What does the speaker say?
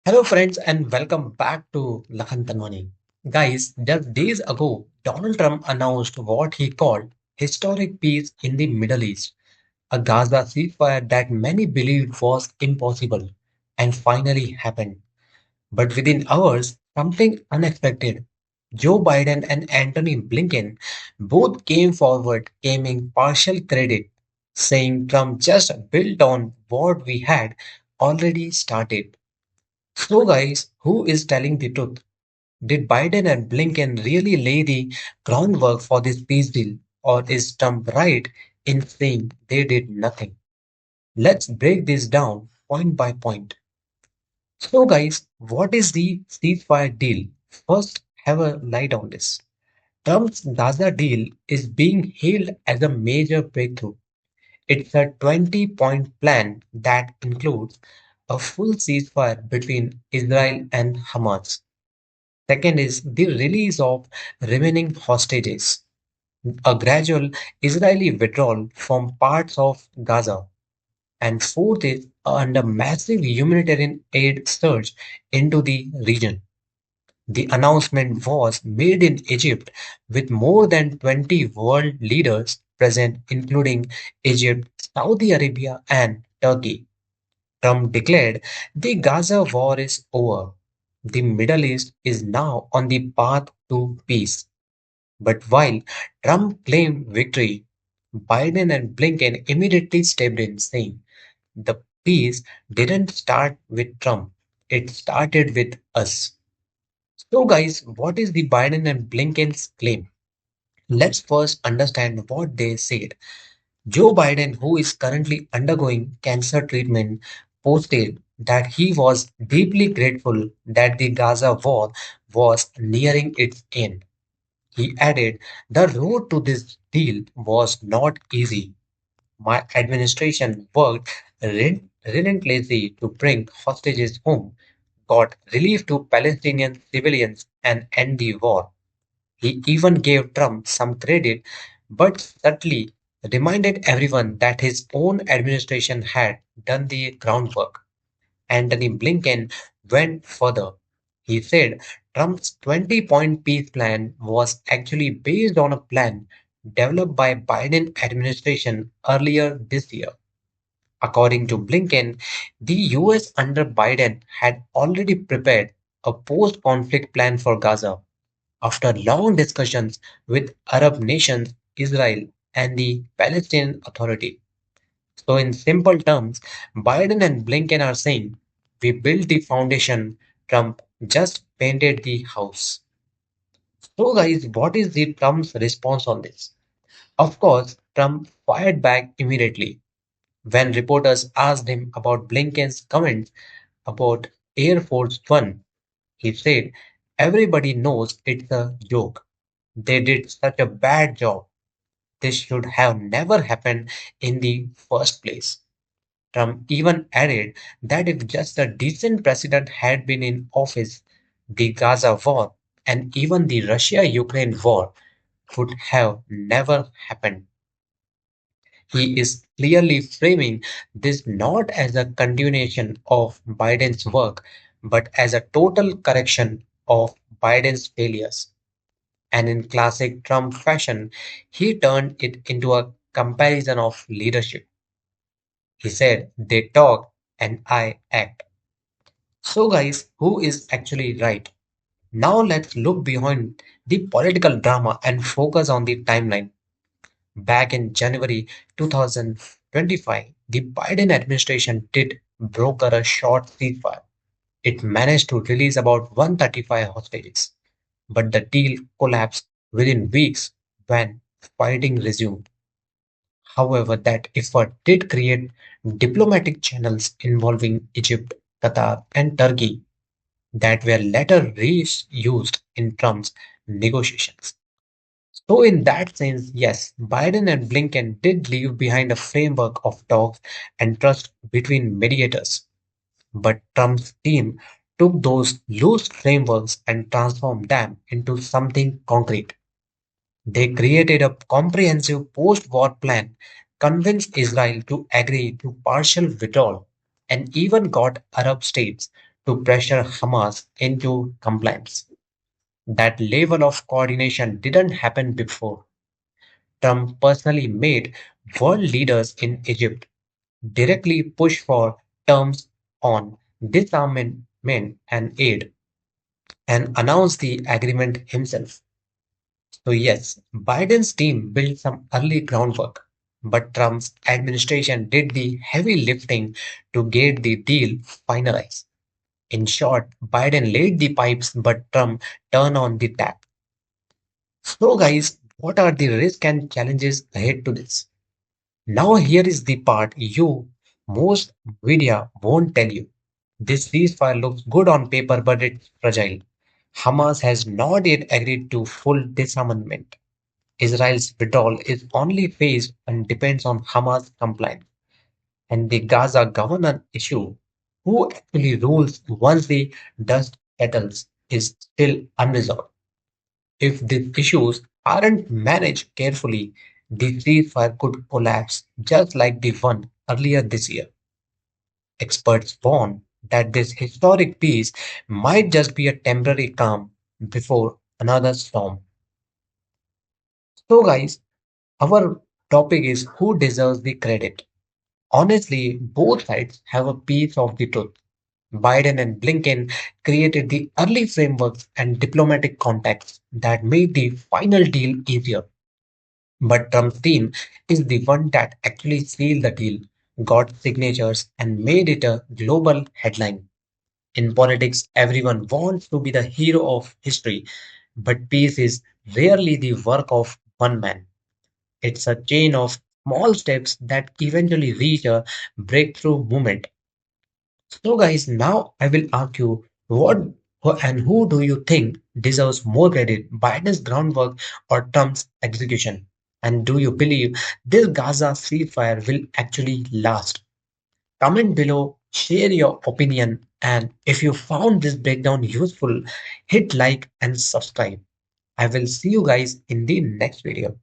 Hello, friends, and welcome back to Lakhan Tanwani. Guys, just days ago, Donald Trump announced what he called historic peace in the Middle East, a Gaza ceasefire that many believed was impossible and finally happened. But within hours, something unexpected. Joe Biden and Antony Blinken both came forward claiming partial credit, saying Trump just built on what we had already started. So, guys, who is telling the truth? Did Biden and Blinken really lay the groundwork for this peace deal, or is Trump right in saying they did nothing? Let's break this down point by point. So, guys, what is the ceasefire deal? First, have a light on this. Trump's Gaza deal is being hailed as a major breakthrough. It's a 20-point plan that includes a full ceasefire between Israel and Hamas. Second is the release of remaining hostages, a gradual Israeli withdrawal from parts of Gaza. And fourth is under massive humanitarian aid surge into the region. The announcement was made in Egypt with more than 20 world leaders present, including Egypt, Saudi Arabia, and Turkey. Trump declared the Gaza war is over. The Middle East is now on the path to peace. But while Trump claimed victory, Biden and Blinken immediately stepped in, saying the peace didn't start with Trump, it started with us. So, guys, what is the Biden and Blinken's claim? Let's first understand what they said. Joe Biden, who is currently undergoing cancer treatment, posted that he was deeply grateful that the Gaza war was nearing its end. He added, the road to this deal was not easy. My administration worked relentlessly to bring hostages home, got relief to Palestinian civilians, and end the war. He even gave Trump some credit, but subtly reminded everyone that his own administration had done the groundwork. Antony Blinken went further. He said Trump's 20-point peace plan was actually based on a plan developed by Biden administration earlier this year. According to Blinken, the US under Biden had already prepared a post-conflict plan for Gaza after long discussions with Arab nations, Israel, and the Palestinian Authority. So, in simple terms, Biden and Blinken are saying, we built the foundation, Trump just painted the house. So, guys, what is the Trump's response on this? Of course, Trump fired back immediately. When reporters asked him about Blinken's comments about Air Force One, he said, everybody knows it's a joke. They did such a bad job. This should have never happened in the first place. Trump even added that if just a decent president had been in office, the Gaza war and even the Russia Ukraine war would have never happened. He is clearly framing this not as a continuation of Biden's work, but as a total correction of Biden's failures. And in classic Trump fashion, he turned it into a comparison of leadership. He said, they talk and I act. So, guys, who is actually right? Now, let's look behind the political drama and focus on the timeline. Back in January 2025, the Biden administration did broker a short ceasefire. It managed to release about 135 hostages, but the deal collapsed within weeks when fighting resumed. However, that effort did create diplomatic channels involving Egypt, Qatar, and Turkey that were later reused in Trump's negotiations. So, in that sense, yes, Biden and Blinken did leave behind a framework of talks and trust between mediators. But Trump's team took those loose frameworks and transformed them into something concrete. They created a comprehensive post war plan, convinced Israel to agree to partial withdrawal, and even got Arab states to pressure Hamas into compliance. That level of coordination didn't happen before. Trump personally made world leaders in Egypt directly push for terms on disarmament and aid and announced the agreement himself. So, yes, Biden's team built some early groundwork, but Trump's administration did the heavy lifting to get the deal finalized. In short, Biden laid the pipes, but Trump turned on the tap. So, guys, what are the risks and challenges ahead to this? Now, here is the part you most media won't tell you. This ceasefire looks good on paper, but it's fragile. Hamas has not yet agreed to full disarmament. Israel's withdrawal is only phased and depends on Hamas compliance. And the Gaza governance issue, who actually rules once the dust settles, is still unresolved. If the issues aren't managed carefully, the ceasefire could collapse just like the one earlier this year. Experts warn that this historic peace might just be a temporary calm before another storm. So, guys, our topic is who deserves the credit. Honestly, both sides have a piece of the truth. Biden and Blinken created the early frameworks and diplomatic contacts that made the final deal easier. But Trump's team is the one that actually sealed the deal, got signatures, and made it a global headline. In politics, everyone wants to be the hero of history, but peace is rarely the work of one man. It's a chain of small steps that eventually reach a breakthrough moment. So, guys, now I will ask you who do you think deserves more credit, Biden's groundwork or Trump's execution? And do you believe this Gaza ceasefire will actually last? Comment below, share your opinion, and if you found this breakdown useful, hit like and subscribe. I will see you guys in the next video.